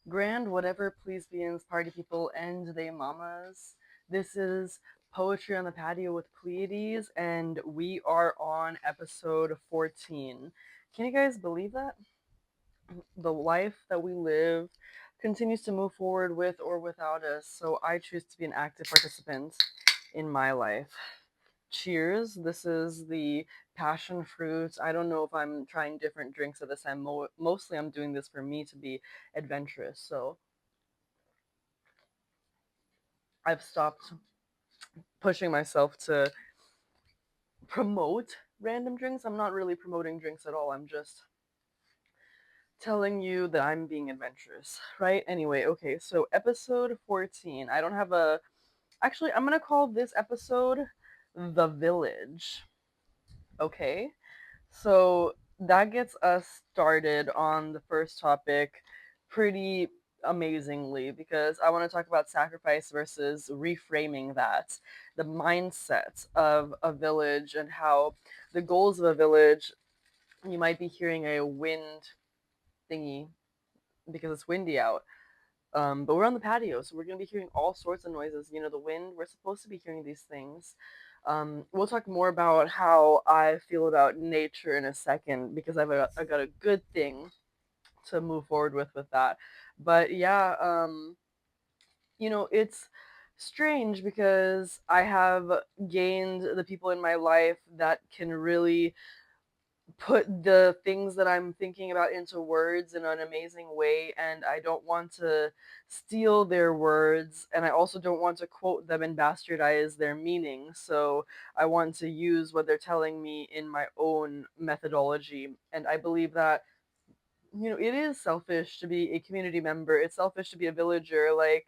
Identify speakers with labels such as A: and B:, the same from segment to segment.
A: Grand whatever please beings, party people, and they mamas. This is Poetry on the Patio with Pleiades, and we are on episode 14. Can you guys believe that? The life that we live continues to move forward with or without us, so I choose to be an active participant in my life. Cheers. This is the passion fruit. I don't know if I'm trying different drinks at this time. Mostly I'm doing this for me to be adventurous. So I've stopped pushing myself to promote random drinks. I'm not really promoting drinks at all. I'm just telling you that I'm being adventurous, right? Anyway, okay, so episode 14. I don't have a. Actually, I'm gonna call this episode The Village, okay? So that gets us started on the first topic pretty amazingly because I want to talk about sacrifice versus reframing that, the mindset of a village and how the goals of a village. You might be hearing a wind thingy because it's windy out. But we're on the patio, so we're going to be hearing all sorts of noises. You know, the wind, we're supposed to be hearing these things. We'll talk more about how I feel about nature in a second because I got a good thing to move forward with that. But yeah, it's strange because I have gained the people in my life that can really put the things that I'm thinking about into words in an amazing way, and I don't want to steal their words, and I also don't want to quote them and bastardize their meaning. So I want to use what they're telling me in my own methodology, and I believe that it is selfish to be a community member. It's selfish to be a villager. Like,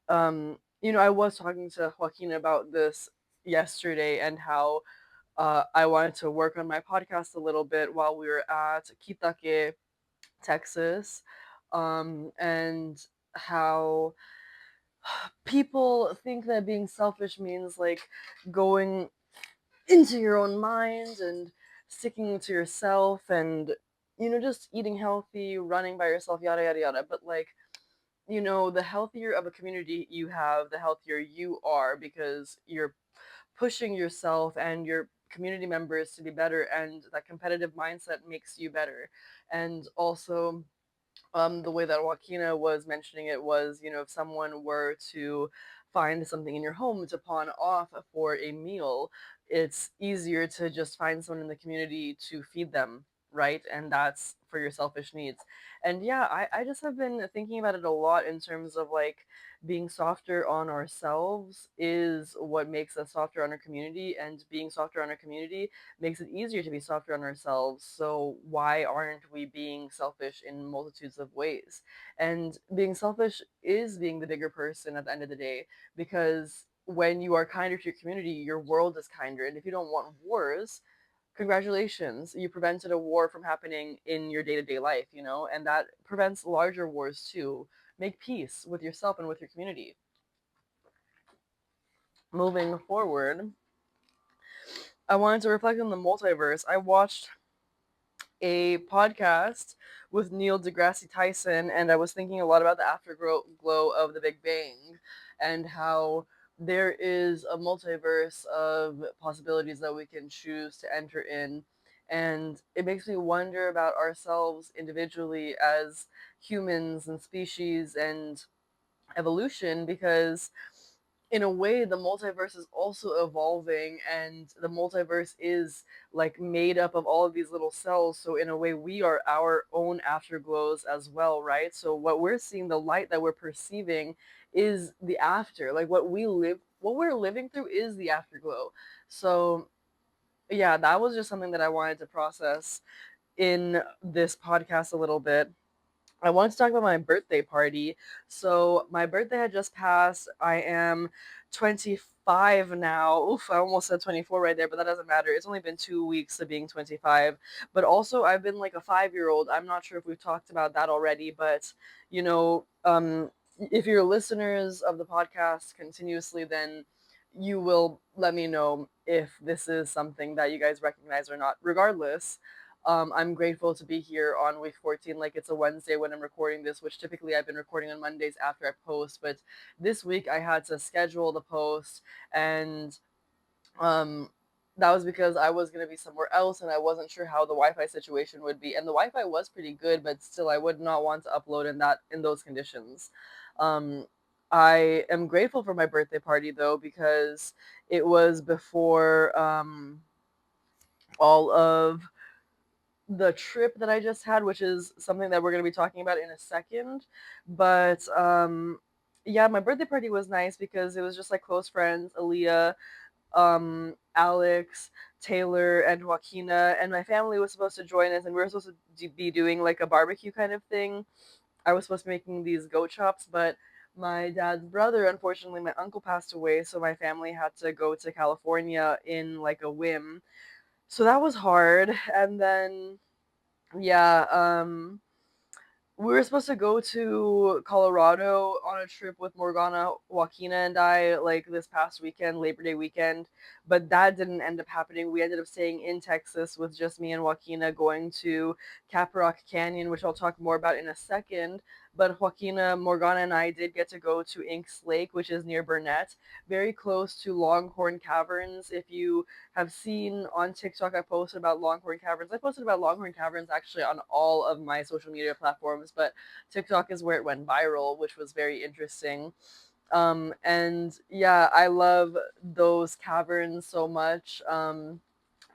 A: I was talking to Joaquin about this yesterday and how I wanted to work on my podcast a little bit while we were at Kitake, Texas, and how people think that being selfish means like going into your own mind and sticking to yourself and just eating healthy, running by yourself, yada yada yada. But like, the healthier of a community you have, the healthier you are because you're pushing yourself and your community members to be better, and that competitive mindset makes you better. And also, the way that Joaquina was mentioning it was, if someone were to find something in your home to pawn off for a meal, it's easier to just find someone in the community to feed them, right? And that's for your selfish needs. And yeah, I just have been thinking about it a lot in terms of like being softer on ourselves is what makes us softer on our community, and being softer on our community makes it easier to be softer on ourselves. So why aren't we being selfish in multitudes of ways? And being selfish is being the bigger person at the end of the day, because when you are kinder to your community, your world is kinder. And if you don't want wars, congratulations, you prevented a war from happening in your day-to-day life, and that prevents larger wars too. Make peace with yourself and with your community. Moving forward, I wanted to reflect on the multiverse. I watched a podcast with Neil deGrasse Tyson, and I was thinking a lot about the afterglow of the Big Bang and how there is a multiverse of possibilities that we can choose to enter in. And it makes me wonder about ourselves individually as humans and species and evolution, because in a way the multiverse is also evolving, and the multiverse is like made up of all of these little cells. So in a way we are our own afterglows as well, right? So what we're seeing, the light that we're perceiving, is the after, like what we're living through is the afterglow. So yeah, that was just something that I wanted to process in this podcast a little bit. I wanted to talk about my birthday party. So my birthday had just passed. I am 25 now. Oof, I almost said 24 right there, but that doesn't matter. It's only been 2 weeks of being 25. But also, I've been like a 5-year-old. I'm not sure if we've talked about that already, but you know, um, if you're listeners of the podcast continuously, then you will let me know if this is something that you guys recognize or not. Regardless, I'm grateful to be here on week 14. Like, it's a Wednesday when I'm recording this, which typically I've been recording on Mondays after I post. But this week I had to schedule the post, and um, that was because I was going to be somewhere else and I wasn't sure how the Wi-Fi situation would be. And the Wi-Fi was pretty good, but still, I would not want to upload in those conditions. Um, I am grateful for my birthday party though, because it was before all of the trip that I just had, which is something that we're going to be talking about in a second. But yeah, my birthday party was nice because it was just like close friends, Aaliyah, Alex, Taylor, and Joaquina, and my family was supposed to join us, and we were supposed to be doing like a barbecue kind of thing. I was supposed to be making these goat chops, but my dad's brother, unfortunately, my uncle passed away, so my family had to go to California in like a whim. So that was hard, and then yeah, we were supposed to go to Colorado on a trip with Morgana, Joaquina, and I, like this past weekend, Labor Day weekend, but that didn't end up happening. We ended up staying in Texas with just me and Joaquina, going to Caprock Canyon, which I'll talk more about in a second. But Joaquina, Morgana, and I did get to go to Inks Lake, which is near Burnett, very close to Longhorn Caverns. If you have seen on TikTok, I posted about Longhorn Caverns. I posted about Longhorn Caverns actually on all of my social media platforms, but TikTok is where it went viral, which was very interesting. And yeah, I love those caverns so much.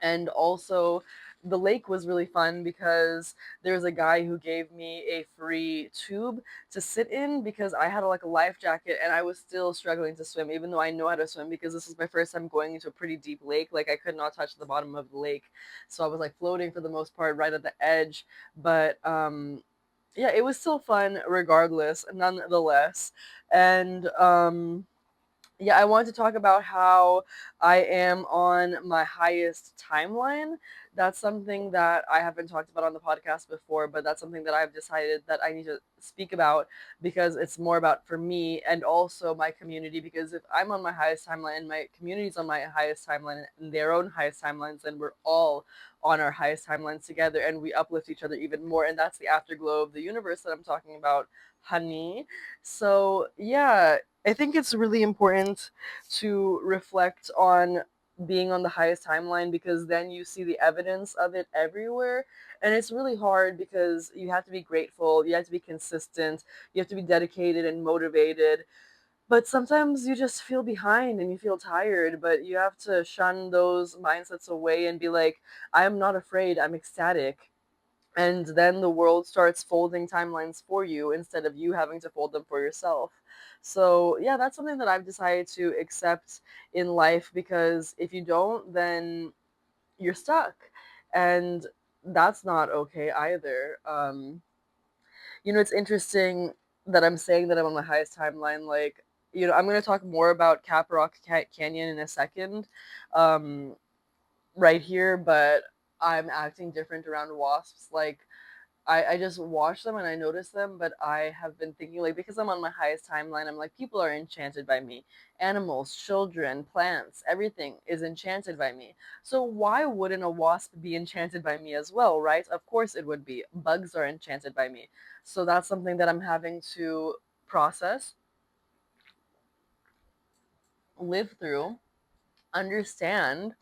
A: And also, the lake was really fun because there was a guy who gave me a free tube to sit in because I had like a life jacket and I was still struggling to swim, even though I know how to swim because this was my first time going into a pretty deep lake. Like, I could not touch the bottom of the lake, so I was like floating for the most part right at the edge. But yeah, it was still fun regardless, nonetheless. And yeah, I want to talk about how I am on my highest timeline. That's something that I haven't talked about on the podcast before, but that's something that I've decided that I need to speak about because it's more about for me and also my community. Because if I'm on my highest timeline and my community's on my highest timeline and their own highest timelines, then we're all on our highest timelines together and we uplift each other even more. And that's the afterglow of the universe that I'm talking about, honey. So, yeah, I think it's really important to reflect on being on the highest timeline because then you see the evidence of it everywhere. And it's really hard because you have to be grateful, you have to be consistent, you have to be dedicated and motivated. But sometimes you just feel behind and you feel tired, but you have to shun those mindsets away and be like, I am not afraid, I'm ecstatic. And then the world starts folding timelines for you instead of you having to fold them for yourself. So yeah, that's something that I've decided to accept in life because if you don't, then you're stuck, and that's not okay either. It's interesting that I'm saying that I'm on my highest timeline. Like, I'm going to talk more about Caprock Canyon in a second, um, right here, but I'm acting different around wasps. Like, I just watch them and I notice them, but I have been thinking, like, because I'm on my highest timeline, I'm like, people are enchanted by me. Animals, children, plants, everything is enchanted by me. So why wouldn't a wasp be enchanted by me as well, right? Of course it would be. Bugs are enchanted by me. So that's something that I'm having to process, live through, understand,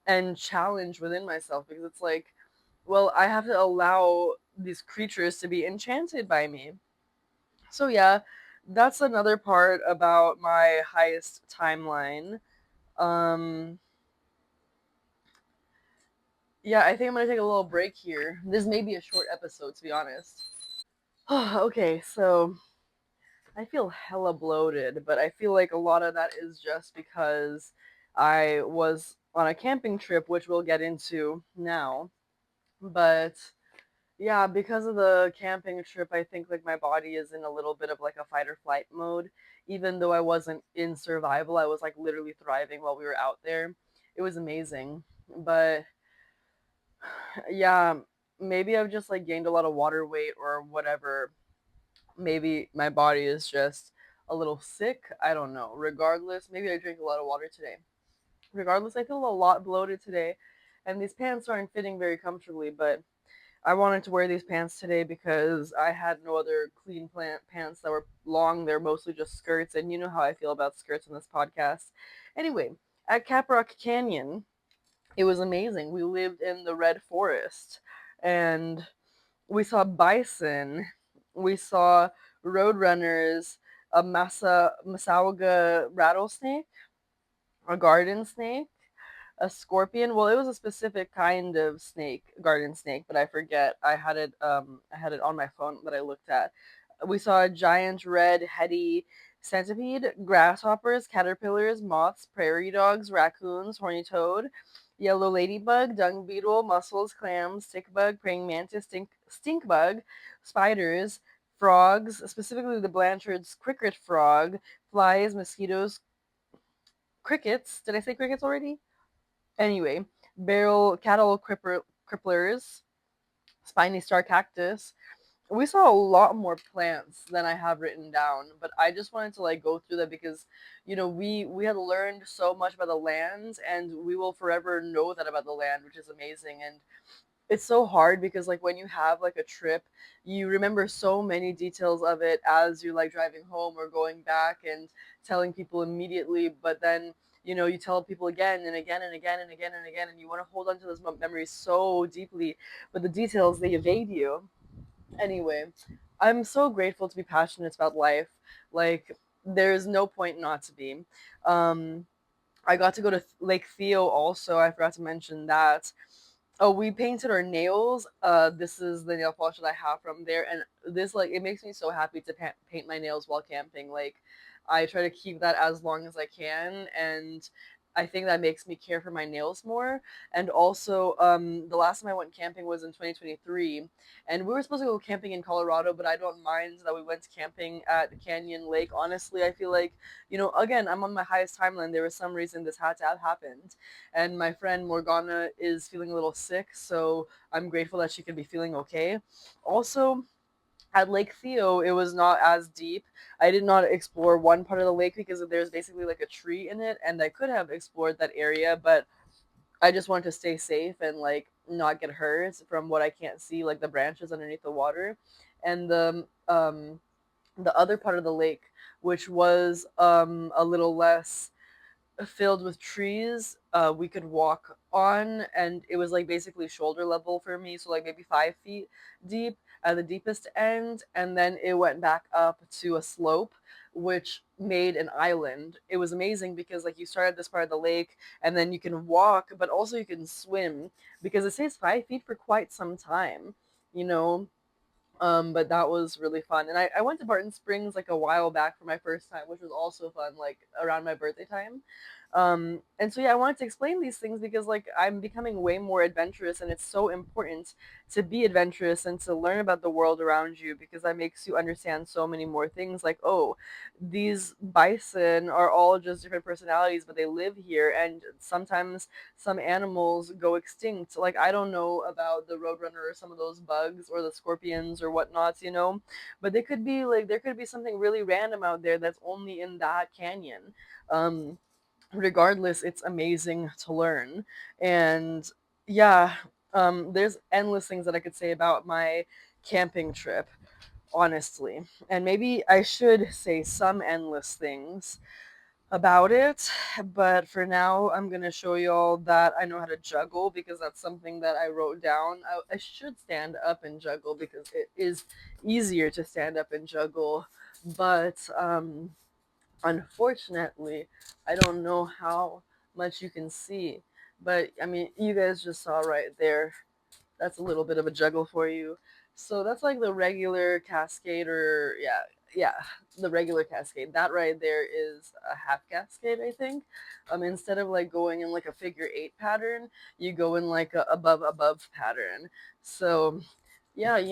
A: and challenge within myself because it's like, well, I have to allow these creatures to be enchanted by me. So yeah, that's another part about my highest timeline. Um yeah, I think I'm gonna take a little break here. This may be a short episode, to be honest. Okay, so I feel hella bloated, but I feel like a lot of that is just because I was on a camping trip, which we'll get into now. But yeah, because of the camping trip, I think like my body is in a little bit of like a fight or flight mode. Even though I wasn't in survival, I was like literally thriving while we were out there. It was amazing. But yeah, maybe I've just like gained a lot of water weight or whatever. Maybe my body is just a little sick. I don't know. Regardless, maybe I drank a lot of water today. Regardless, I feel a lot bloated today. and these pants aren't fitting very comfortably, but I wanted to wear these pants today because I had no other clean pants that were long. They're mostly just skirts, and you know how I feel about skirts in this podcast. Anyway, at Caprock Canyon, it was amazing. We lived in the red forest, and we saw bison, we saw roadrunners, a Masauga rattlesnake, a garden snake, a scorpion. Well, it was a specific kind of snake, garden snake, but I forget. I had it on my phone that I looked at. We saw a giant red heady centipede, grasshoppers, caterpillars, moths, prairie dogs, raccoons, horny toad, yellow ladybug, dung beetle, mussels, clams, stick bug, praying mantis, stink bug, spiders, frogs, specifically the Blanchard's cricket frog, flies, mosquitoes, crickets. Did I say crickets already? Anyway, barrel cattle cripplers, spiny star cactus. We saw a lot more plants than I have written down, but I just wanted to like go through that because we had learned so much about the land, and we will forever know that about the land, which is amazing. And it's so hard because like when you have like a trip, you remember so many details of it as you're like driving home or going back and telling people immediately, but then you tell people again and again and again and again and again, and you want to hold on to those memories so deeply, but the details, they evade you. Anyway, I'm so grateful to be passionate about life. Like, there's no point not to be. um I got to go to Lake Theo also. I forgot to mention that. Oh, we painted our nails. This is the nail polish that I have from there, and this like it makes me so happy to paint my nails while camping. Like, I try to keep that as long as I can, and I think that makes me care for my nails more. And also, the last time I went camping was in 2023, and we were supposed to go camping in Colorado, but I don't mind that we went camping at Canyon Lake. Honestly, I feel like, again, I'm on my highest timeline. There was some reason this had to have happened, and my friend Morgana is feeling a little sick, so I'm grateful that she can be feeling okay. Also, at Lake Theo, it was not as deep. I did not explore one part of the lake because there's basically like a tree in it, and I could have explored that area, but I just wanted to stay safe and like not get hurt from what I can't see, like the branches underneath the water. And the other part of the lake, which was a little less filled with trees, we could walk on, and it was like basically shoulder level for me, so like maybe 5 feet deep at the deepest end, and then it went back up to a slope which made an island. It was amazing because like you start at this part of the lake, and then you can walk, but also you can swim because it stays 5 feet for quite some time, you know. But that was really fun. And I went to Barton Springs like a while back for my first time, which was also fun, like around my birthday time. And so yeah, I wanted to explain these things because like I'm becoming way more adventurous, and it's so important to be adventurous and to learn about the world around you because that makes you understand so many more things. Like, oh, these bison are all just different personalities, but they live here, and sometimes some animals go extinct. Like, I don't know about the roadrunner or some of those bugs or the scorpions or whatnots, but they could be like there could be something really random out there that's only in that canyon. Um, Regardless, it's amazing to learn. And yeah, there's endless things that I could say about my camping trip, honestly. And maybe I should say some endless things about it, but for now, I'm gonna show you all that I know how to juggle because that's something that I wrote down. I should stand up and juggle because it is easier to stand up and juggle, but unfortunately, I don't know how much you can see, but I mean, you guys just saw right there. That's a little bit of a juggle for you. So that's like the regular cascade, or yeah, the regular cascade. That right there is a half cascade, I think. Instead of like going in like a figure 8 pattern, you go in like a above pattern. So yeah, I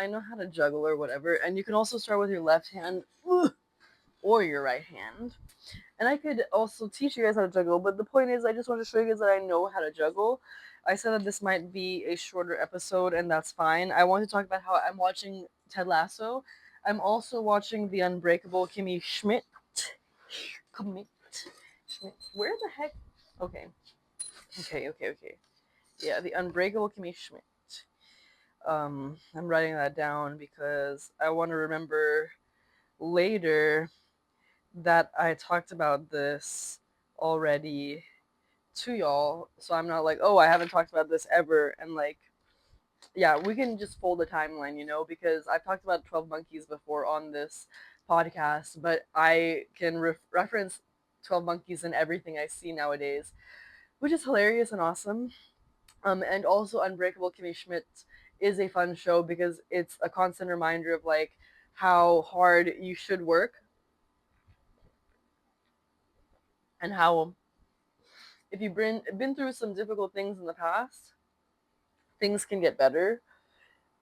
A: know how to juggle or whatever, and you can also start with your left hand or your right hand. And I could also teach you guys how to juggle, but the point is, I just want to show you guys that I know how to juggle. I said that this might be a shorter episode, and that's fine. I want to talk about how I'm watching Ted Lasso. I'm also watching The Unbreakable Kimmy Schmidt. Schmidt. Where the heck? Okay. Okay. Yeah, the Unbreakable Kimmy Schmidt. I'm writing that down because I want to remember later that I talked about this already to y'all, so I'm not like, oh, I haven't talked about this ever, and like, yeah, we can just fold the timeline, because I've talked about 12 Monkeys before on this podcast, but I can reference 12 Monkeys in everything I see nowadays, which is hilarious and awesome. And also, Unbreakable Kimmy Schmidt is a fun show because it's a constant reminder of like how hard you should work and how if you've been through some difficult things in the past, things can get better.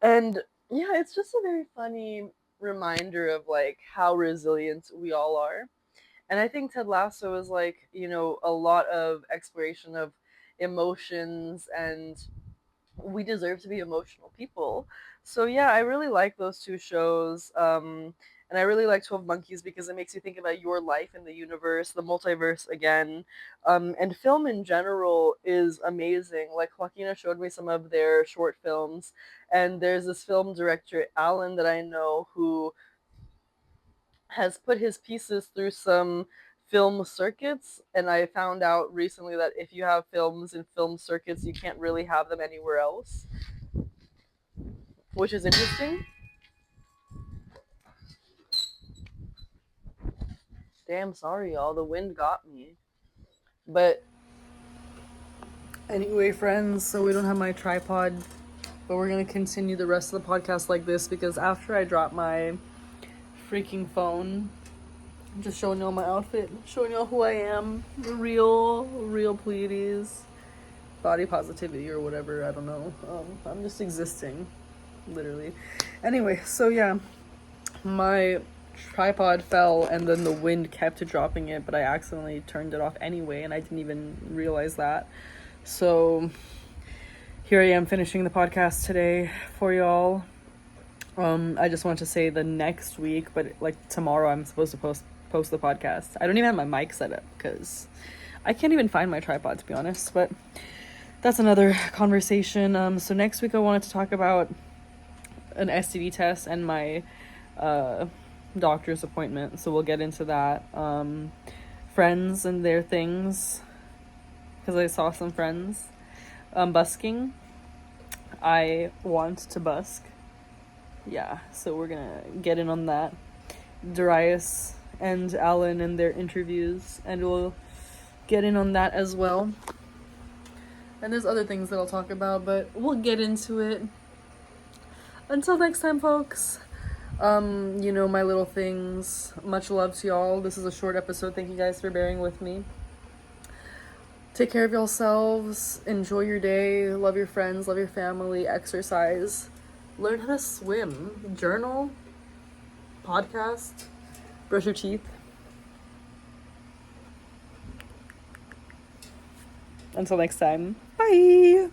A: And yeah, it's just a very funny reminder of like how resilient we all are. And I think Ted Lasso is like, a lot of exploration of emotions, and we deserve to be emotional people. So yeah, I really like those two shows. And I really like 12 Monkeys because it makes you think about your life in the universe, the multiverse again. And film in general is amazing. Like, Joaquina showed me some of their short films. And there's this film director, Alan, that I know who has put his pieces through some film circuits. And I found out recently that if you have films in film circuits, you can't really have them anywhere else, which is interesting. Damn, sorry, y'all. The wind got me. But anyway, friends, so we don't have my tripod, but we're gonna continue the rest of the podcast like this because after I drop my freaking phone, I'm just showing y'all my outfit, showing y'all who I am, the real Pleiades, body positivity or whatever. I don't know. I'm just existing, literally. Anyway, so yeah, my tripod fell and then the wind kept dropping it, but I accidentally turned it off anyway and I didn't even realize that. So here I am finishing the podcast today for y'all. I just want to say the next week, but like tomorrow I'm supposed to post the podcast. I don't even have my mic set up because I can't even find my tripod, to be honest, but that's another conversation. So next week I wanted to talk about an STD test and my doctor's appointment, so we'll get into that. Friends and their things, because I saw some friends. Busking. I want to busk. Yeah, so we're gonna get in on that. Darius and Alan and their interviews, and we'll get in on that as well. And there's other things that I'll talk about, but we'll get into it. Until next time, folks. My little things. Much love to y'all. This is a short episode. Thank you guys for bearing with me. Take care of yourselves. Enjoy your day. Love your friends. Love your family. Exercise. Learn how to swim. Journal. Podcast. Brush your teeth. Until next time. Bye.